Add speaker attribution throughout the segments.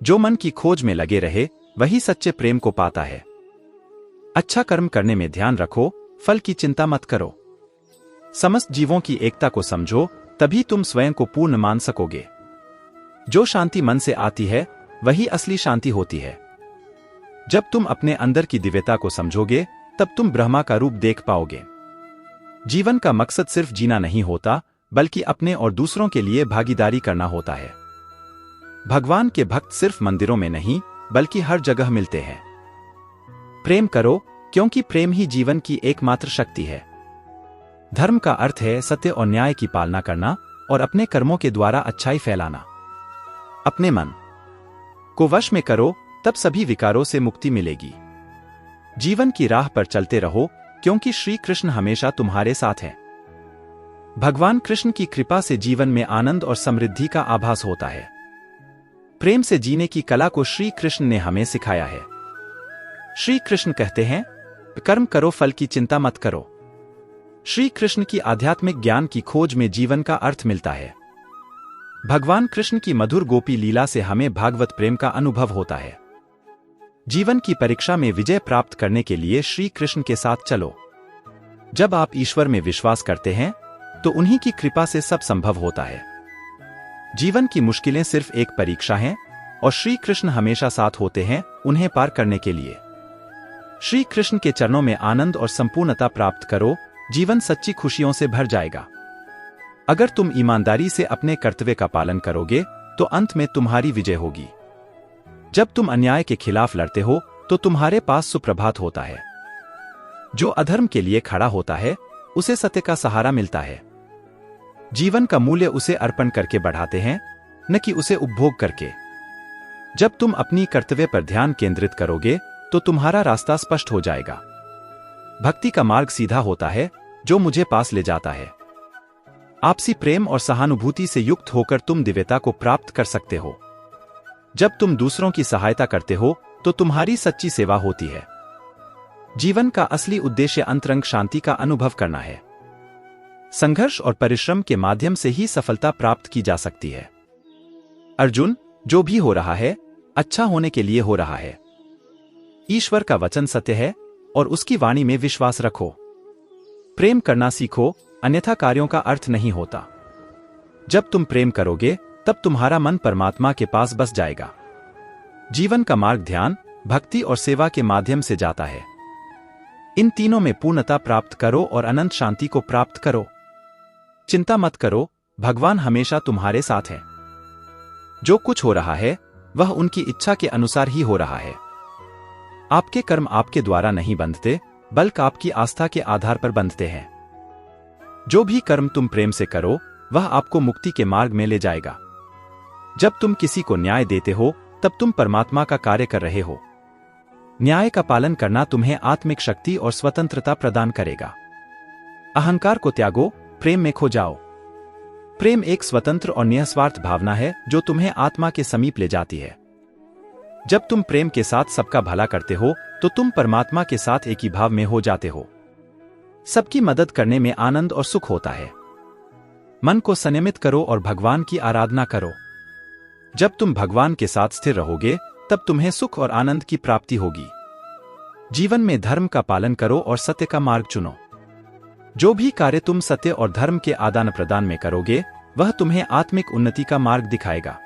Speaker 1: जो मन की खोज में लगे रहे वही सच्चे प्रेम को पाता है। अच्छा कर्म करने में ध्यान रखो, फल की चिंता मत करो। समस्त जीवों की एकता को समझो, तभी तुम स्वयं को पूर्ण मान सकोगे। जो शांति मन से आती है वही असली शांति होती है। जब तुम अपने अंदर की दिव्यता को समझोगे तब तुम ब्रह्मा का रूप देख पाओगे। जीवन का मकसद सिर्फ जीना नहीं होता, बल्कि अपने और दूसरों के लिए भागीदारी करना होता है। भगवान के भक्त सिर्फ मंदिरों में नहीं, बल्कि हर जगह मिलते हैं। प्रेम करो, क्योंकि प्रेम ही जीवन की एकमात्र शक्ति है। धर्म का अर्थ है सत्य और न्याय की पालना करना और अपने कर्मों के द्वारा अच्छाई फैलाना। अपने मन को वश में करो, तब सभी विकारों से मुक्ति मिलेगी। जीवन की राह पर चलते रहो, क्योंकि श्री कृष्ण हमेशा तुम्हारे साथ हैं। भगवान कृष्ण की कृपा से जीवन में आनंद और समृद्धि का आभास होता है। प्रेम से जीने की कला को श्री कृष्ण ने हमें सिखाया है। श्री कृष्ण कहते हैं, कर्म करो, फल की चिंता मत करो। श्री कृष्ण की आध्यात्मिक ज्ञान की खोज में जीवन का अर्थ मिलता है। भगवान कृष्ण की मधुर गोपी लीला से हमें भागवत प्रेम का अनुभव होता है। जीवन की परीक्षा में विजय प्राप्त करने के लिए श्री कृष्ण के साथ चलो। जब आप ईश्वर में विश्वास करते हैं तो उन्हीं की कृपा से सब संभव होता है। जीवन की मुश्किलें सिर्फ एक परीक्षा हैं और श्री कृष्ण हमेशा साथ होते हैं उन्हें पार करने के लिए। श्री कृष्ण के चरणों में आनंद और संपूर्णता प्राप्त करो, जीवन सच्ची खुशियों से भर जाएगा। अगर तुम ईमानदारी से अपने कर्तव्य का पालन करोगे तो अंत में तुम्हारी विजय होगी। जब तुम अन्याय के खिलाफ लड़ते हो तो तुम्हारे पास सुप्रभात होता है। जो अधर्म के लिए खड़ा होता है उसे सत्य का सहारा मिलता है। जीवन का मूल्य उसे अर्पण करके बढ़ाते हैं, न कि उसे उपभोग करके। जब तुम अपनी कर्तव्य पर ध्यान केंद्रित करोगे तो तुम्हारा रास्ता स्पष्ट हो जाएगा। भक्ति का मार्ग सीधा होता है जो मुझे पास ले जाता है। आपसी प्रेम और सहानुभूति से युक्त होकर तुम दिव्यता को प्राप्त कर सकते हो। जब तुम दूसरों की सहायता करते हो तो तुम्हारी सच्ची सेवा होती है। जीवन का असली उद्देश्य अंतरंग शांति का अनुभव करना है। संघर्ष और परिश्रम के माध्यम से ही सफलता प्राप्त की जा सकती है। अर्जुन, जो भी हो रहा है अच्छा होने के लिए हो रहा है। ईश्वर का वचन सत्य है और उसकी वाणी में विश्वास रखो। प्रेम करना सीखो, अन्यथा कार्यों का अर्थ नहीं होता। जब तुम प्रेम करोगे तब तुम्हारा मन परमात्मा के पास बस जाएगा। जीवन का मार्ग ध्यान, भक्ति और सेवा के माध्यम से जाता है। इन तीनों में पूर्णता प्राप्त करो और अनंत शांति को प्राप्त करो। चिंता मत करो, भगवान हमेशा तुम्हारे साथ हैं। जो कुछ हो रहा है वह उनकी इच्छा के अनुसार ही हो रहा है। आपके कर्म आपके द्वारा नहीं बंधते, बल्कि आपकी आस्था के आधार पर बंधते हैं। जो भी कर्म तुम प्रेम से करो वह आपको मुक्ति के मार्ग में ले जाएगा। जब तुम किसी को न्याय देते हो तब तुम परमात्मा का कार्य कर रहे हो। न्याय का पालन करना तुम्हें आत्मिक शक्ति और स्वतंत्रता प्रदान करेगा। अहंकार को त्यागो, प्रेम में खो जाओ। प्रेम एक स्वतंत्र और निस्वार्थ भावना है जो तुम्हें आत्मा के समीप ले जाती है। जब तुम प्रेम के साथ सबका भला करते हो तो तुम परमात्मा के साथ एक ही भाव में हो जाते हो। सबकी मदद करने में आनंद और सुख होता है। मन को संयमित करो और भगवान की आराधना करो। जब तुम भगवान के साथ स्थिर रहोगे तब तुम्हें सुख और आनंद की प्राप्ति होगी। जीवन में धर्म का पालन करो और सत्य का मार्ग चुनो। जो भी कार्य तुम सत्य और धर्म के आदान प्रदान में करोगे वह तुम्हें आत्मिक उन्नति का मार्ग दिखाएगा।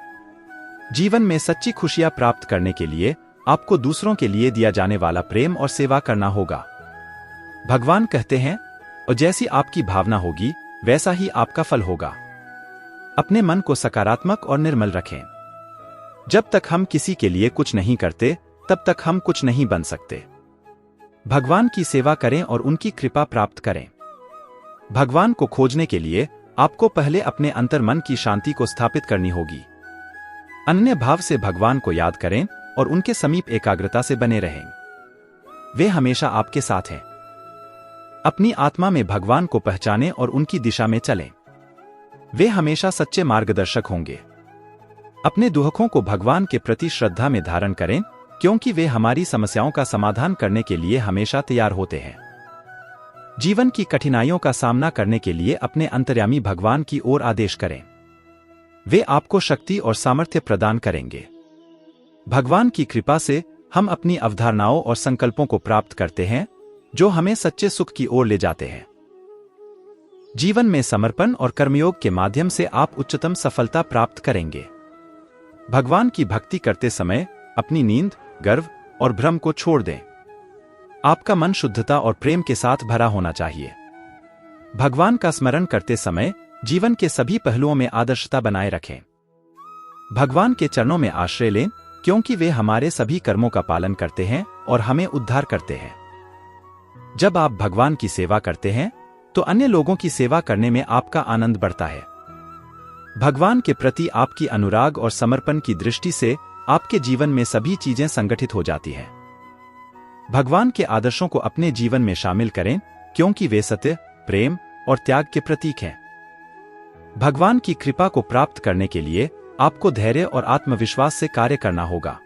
Speaker 1: जीवन में सच्ची खुशियां प्राप्त करने के लिए आपको दूसरों के लिए दिया जाने वाला प्रेम और सेवा करना होगा। भगवान कहते हैं, और जैसी आपकी भावना होगी वैसा ही आपका फल होगा। अपने मन को सकारात्मक और निर्मल रखें। जब तक हम किसी के लिए कुछ नहीं करते तब तक हम कुछ नहीं बन सकते। भगवान की सेवा करें और उनकी कृपा प्राप्त करें। भगवान को खोजने के लिए आपको पहले अपने अंतर मन की शांति को स्थापित करनी होगी। अन्य भाव से भगवान को याद करें और उनके समीप एकाग्रता से बने रहें। वे हमेशा आपके साथ हैं। अपनी आत्मा में भगवान को पहचानें और उनकी दिशा में चलें। वे हमेशा सच्चे मार्गदर्शक होंगे। अपने दुखों को भगवान के प्रति श्रद्धा में धारण करें, क्योंकि वे हमारी समस्याओं का समाधान करने के लिए हमेशा तैयार होते हैं। जीवन की कठिनाइयों का सामना करने के लिए अपने अंतर्यामी भगवान की ओर आदेश करें। वे आपको शक्ति और सामर्थ्य प्रदान करेंगे। भगवान की कृपा से हम अपनी अवधारणाओं और संकल्पों को प्राप्त करते हैं जो हमें सच्चे सुख की ओर ले जाते हैं। जीवन में समर्पण और कर्मयोग के माध्यम से आप उच्चतम सफलता प्राप्त करेंगे। भगवान की भक्ति करते समय अपनी नींद, गर्व और भ्रम को छोड़ दें। आपका मन शुद्धता और प्रेम के साथ भरा होना चाहिए। भगवान का स्मरण करते समय जीवन के सभी पहलुओं में आदर्शता बनाए रखें। भगवान के चरणों में आश्रय लें, क्योंकि वे हमारे सभी कर्मों का पालन करते हैं और हमें उद्धार करते हैं। जब आप भगवान की सेवा करते हैं तो अन्य लोगों की सेवा करने में आपका आनंद बढ़ता है। भगवान के प्रति आपकी अनुराग और समर्पण की दृष्टि से आपके जीवन में सभी चीजें संगठित हो जाती हैं। भगवान के आदर्शों को अपने जीवन में शामिल करें, क्योंकि वे सत्य, प्रेम और त्याग के प्रतीक हैं। भगवान की कृपा को प्राप्त करने के लिए आपको धैर्य और आत्मविश्वास से कार्य करना होगा।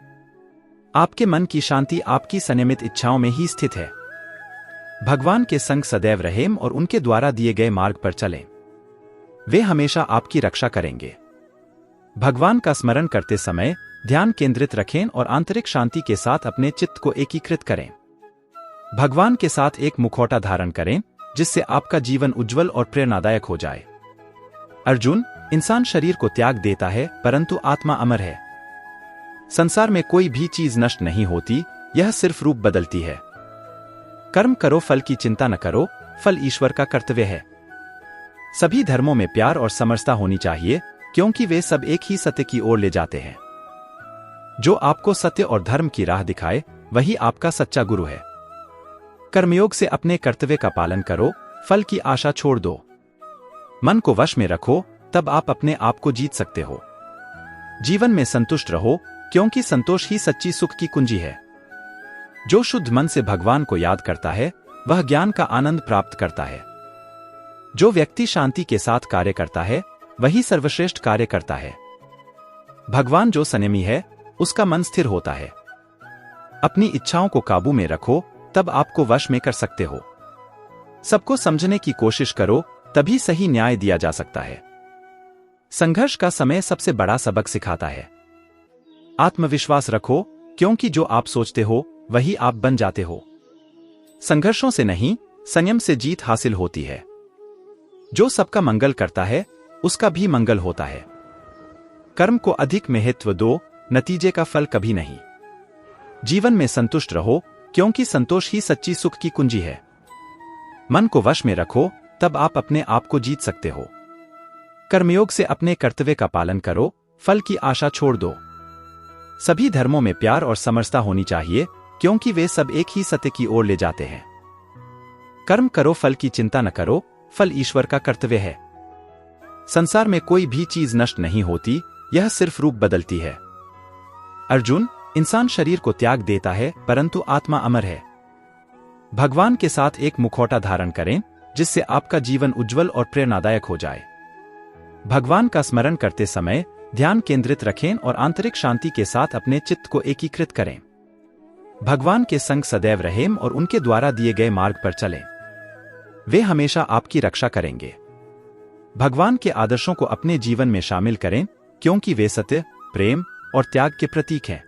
Speaker 1: आपके मन की शांति आपकी संयमित इच्छाओं में ही स्थित है। भगवान के संग सदैव रहें और उनके द्वारा दिए गए मार्ग पर चलें। वे हमेशा आपकी रक्षा करेंगे। भगवान का स्मरण करते समय ध्यान केंद्रित रखें और आंतरिक शांति के साथ अपने चित्त को एकीकृत करें। भगवान के साथ एक मुखौटा धारण करें, जिससे आपका जीवन उज्जवल और प्रेरणादायक हो जाए। अर्जुन, इंसान शरीर को त्याग देता है परंतु आत्मा अमर है। संसार में कोई भी चीज नष्ट नहीं होती, यह सिर्फ रूप बदलती है। कर्म करो, फल की चिंता न करो, फल ईश्वर का कर्तव्य है। सभी धर्मों में प्यार और समरसता होनी चाहिए, क्योंकि वे सब एक ही सत्य की ओर ले जाते हैं। जो आपको सत्य और धर्म की राह दिखाए, वही आपका सच्चा गुरु है। कर्मयोग से अपने कर्तव्य का पालन करो, फल की आशा छोड़ दो। मन को वश में रखो, तब आप अपने आप को जीत सकते हो। जीवन में संतुष्ट रहो, क्योंकि संतोष ही सच्ची सुख की कुंजी है। जो शुद्ध मन से भगवान को याद करता है, वह ज्ञान का आनंद प्राप्त करता है। जो व्यक्ति शांति के साथ कार्य करता है, वही सर्वश्रेष्ठ कार्य करता है। भगवान जो संयमी है, उसका मन स्थिर होता है। अपनी इच्छाओं को काबू में रखो, तब आपको वश में कर सकते हो। सबको समझने की कोशिश करो, तभी सही न्याय दिया जा सकता है। संघर्ष का समय सबसे बड़ा सबक सिखाता है। आत्मविश्वास रखो, क्योंकि जो आप सोचते हो वही आप बन जाते हो। संघर्षों से नहीं, संयम से जीत हासिल होती है। जो सबका मंगल करता है, उसका भी मंगल होता है। कर्म को अधिक महत्व दो, नतीजे का फल कभी नहीं। जीवन में संतुष्ट रहो, क्योंकि संतोष ही सच्ची सुख की कुंजी है। मन को वश में रखो, तब आप अपने आप को जीत सकते हो। कर्मयोग से अपने कर्तव्य का पालन करो, फल की आशा छोड़ दो। सभी धर्मों में प्यार और समरसता होनी चाहिए, क्योंकि वे सब एक ही सत्य की ओर ले जाते हैं। कर्म करो, फल की चिंता न करो, फल ईश्वर का कर्तव्य है। संसार में कोई भी चीज नष्ट नहीं होती, यह सिर्फ रूप बदलती है। अर्जुन, इंसान शरीर को त्याग देता है परंतु आत्मा अमर है। भगवान के साथ एक मुखौटा धारण करें, जिससे आपका जीवन उज्जवल और प्रेरणादायक हो जाए। भगवान का स्मरण करते समय ध्यान केंद्रित रखें और आंतरिक शांति के साथ अपने चित्त को एकीकृत करें। भगवान के संग सदैव रहें और उनके द्वारा दिए गए मार्ग पर चलें। वे हमेशा आपकी रक्षा करेंगे। भगवान के आदर्शों को अपने जीवन में शामिल करें, क्योंकि वे सत्य, प्रेम और त्याग के प्रतीक हैं।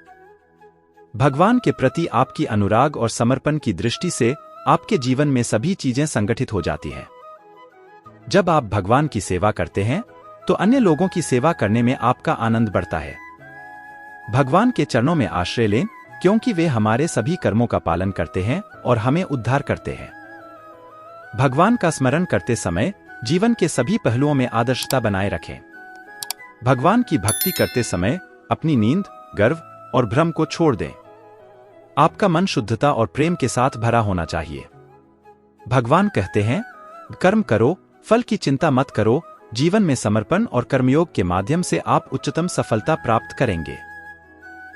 Speaker 1: भगवान के प्रति आपकी अनुराग और समर्पण की दृष्टि से आपके जीवन में सभी चीजें संगठित हो जाती हैं। जब आप भगवान की सेवा करते हैं, तो अन्य लोगों की सेवा करने में आपका आनंद बढ़ता है। भगवान के चरणों में आश्रय लें, क्योंकि वे हमारे सभी कर्मों का पालन करते हैं और हमें उद्धार करते हैं। भगवान का स्मरण करते समय जीवन के सभी पहलुओं में आदर्शता बनाए रखें। भगवान की भक्ति करते समय अपनी नींद, गर्व और भ्रम को छोड़ दें। आपका मन शुद्धता और प्रेम के साथ भरा होना चाहिए। भगवान कहते हैं, कर्म करो, फल की चिंता मत करो। जीवन में समर्पण और कर्मयोग के माध्यम से आप उच्चतम सफलता प्राप्त करेंगे।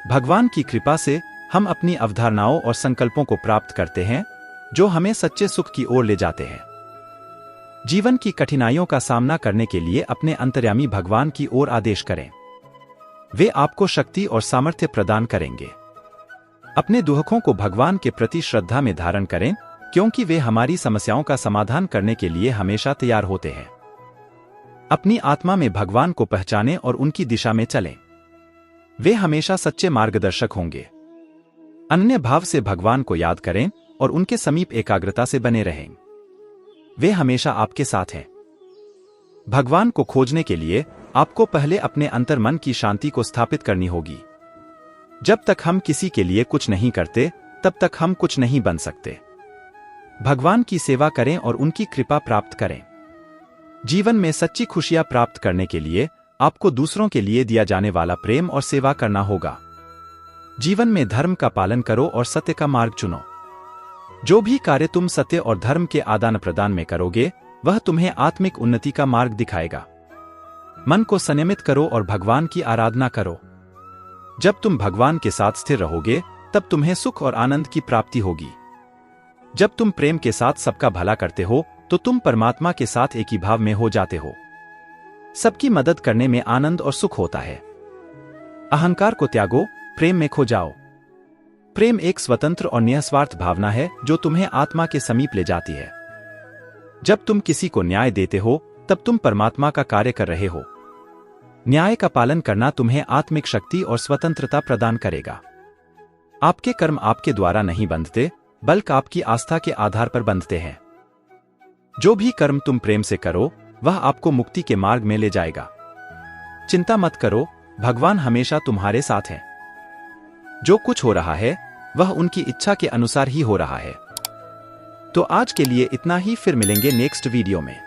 Speaker 1: भगवान की कृपा से हम अपनी अवधारणाओं और संकल्पों को प्राप्त करते हैं, जो हमें सच्चे सुख की ओर ले जाते हैं। जीवन की कठिनाइयों का सामना करने के लिए अपने अंतर्यामी भगवान की ओर आदेश करें। वे आपको शक्ति और सामर्थ्य प्रदान करेंगे। अपने दुखों को भगवान के प्रति श्रद्धा में धारण करें, क्योंकि वे हमारी समस्याओं का समाधान करने के लिए हमेशा तैयार होते हैं। अपनी आत्मा में भगवान को पहचानें और उनकी दिशा में चलें। वे हमेशा सच्चे मार्गदर्शक होंगे। अनन्य भाव से भगवान को याद करें और उनके समीप एकाग्रता से बने रहें। वे हमेशा आपके साथ हैं। भगवान को खोजने के लिए आपको पहले अपने अंतर्मन की शांति को स्थापित करनी होगी। जब तक हम किसी के लिए कुछ नहीं करते, तब तक हम कुछ नहीं बन सकते। भगवान की सेवा करें और उनकी कृपा प्राप्त करें। जीवन में सच्ची खुशियां प्राप्त करने के लिए आपको दूसरों के लिए दिया जाने वाला प्रेम और सेवा करना होगा। जीवन में धर्म का पालन करो और सत्य का मार्ग चुनो। जो भी कार्य तुम सत्य और धर्म के आदान प्रदान में करोगे, वह तुम्हें आत्मिक उन्नति का मार्ग दिखाएगा। मन को संयमित करो और भगवान की आराधना करो। जब तुम भगवान के साथ स्थिर रहोगे, तब तुम्हें सुख और आनंद की प्राप्ति होगी। जब तुम प्रेम के साथ सबका भला करते हो, तो तुम परमात्मा के साथ एक ही भाव में हो जाते हो। सबकी मदद करने में आनंद और सुख होता है। अहंकार को त्यागो, प्रेम में खो जाओ। प्रेम एक स्वतंत्र और निस्वार्थ भावना है जो तुम्हें आत्मा के समीप ले जाती है। जब तुम किसी को न्याय देते हो, तब तुम परमात्मा का कार्य कर रहे हो। न्याय का पालन करना तुम्हें आत्मिक शक्ति और स्वतंत्रता प्रदान करेगा। आपके कर्म आपके द्वारा नहीं बंधते, बल्कि आपकी आस्था के आधार पर बंधते हैं। जो भी कर्म तुम प्रेम से करो, वह आपको मुक्ति के मार्ग में ले जाएगा। चिंता मत करो, भगवान हमेशा तुम्हारे साथ हैं। जो कुछ हो रहा है, वह उनकी इच्छा के अनुसार ही हो रहा है। तो आज के लिए इतना ही, फिर मिलेंगे नेक्स्ट वीडियो में।